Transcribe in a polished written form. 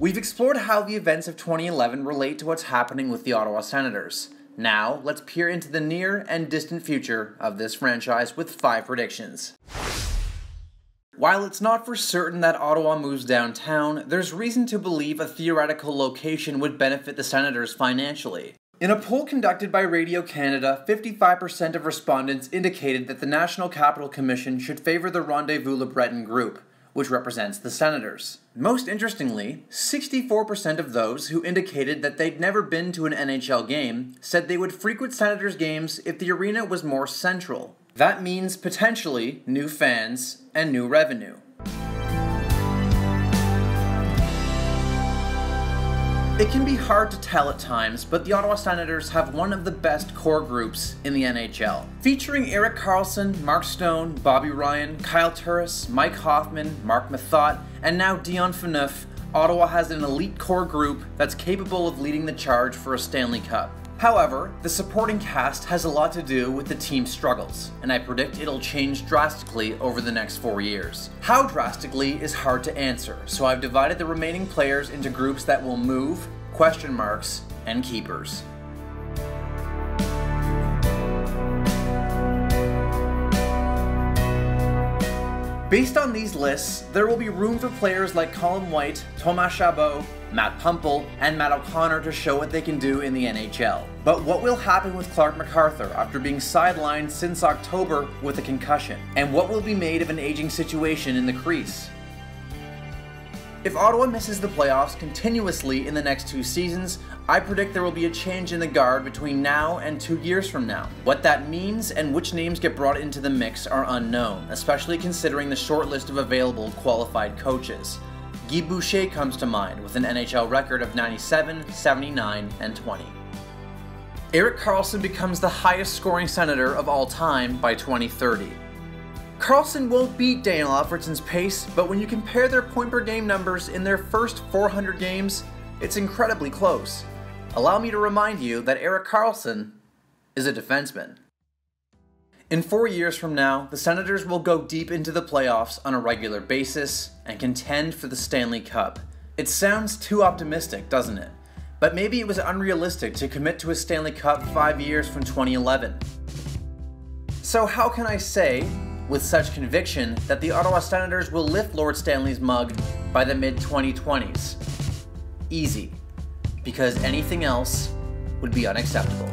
We've explored how the events of 2011 relate to what's happening with the Ottawa Senators. Now, let's peer into the near and distant future of this franchise with 5 predictions. While it's not for certain that Ottawa moves downtown, there's reason to believe a theoretical location would benefit the Senators financially. In a poll conducted by Radio Canada, 55% of respondents indicated that the National Capital Commission should favor the Rendezvous-Le Breton group, which represents the Senators. Most interestingly, 64% of those who indicated that they'd never been to an NHL game said they would frequent Senators games if the arena was more central. That means potentially new fans and new revenue. It can be hard to tell at times, but the Ottawa Senators have one of the best core groups in the NHL. Featuring Erik Karlsson, Mark Stone, Bobby Ryan, Kyle Turris, Mike Hoffman, Mark Methot, and now Dion Phaneuf, Ottawa has an elite core group that's capable of leading the charge for a Stanley Cup. However, the supporting cast has a lot to do with the team's struggles, and I predict it'll change drastically over the next 4 years. How drastically is hard to answer, so I've divided the remaining players into groups that will move, question marks, and keepers. Based on these lists, there will be room for players like Colin White, Thomas Chabot, Matt Pumple, and Matt O'Connor to show what they can do in the NHL. But what will happen with Clark MacArthur after being sidelined since October with a concussion? And what will be made of an aging situation in the crease? If Ottawa misses the playoffs continuously in the next 2 seasons, I predict there will be a change in the guard between now and 2 years from now. What that means and which names get brought into the mix are unknown, especially considering the short list of available qualified coaches. Guy Boucher comes to mind with an NHL record of 97, 79, and 20. Erik Karlsson becomes the highest scoring Senator of all time by 2030. Karlsson won't beat Daniel Alfredsson's pace, but when you compare their point-per-game numbers in their first 400 games, it's incredibly close. Allow me to remind you that Erik Karlsson is a defenseman. In 4 years from now, the Senators will go deep into the playoffs on a regular basis and contend for the Stanley Cup. It sounds too optimistic, doesn't it? But maybe it was unrealistic to commit to a Stanley Cup 5 years from 2011. So how can I say, with such conviction, that the Ottawa Senators will lift Lord Stanley's mug by the mid-2020s? Easy, because anything else would be unacceptable.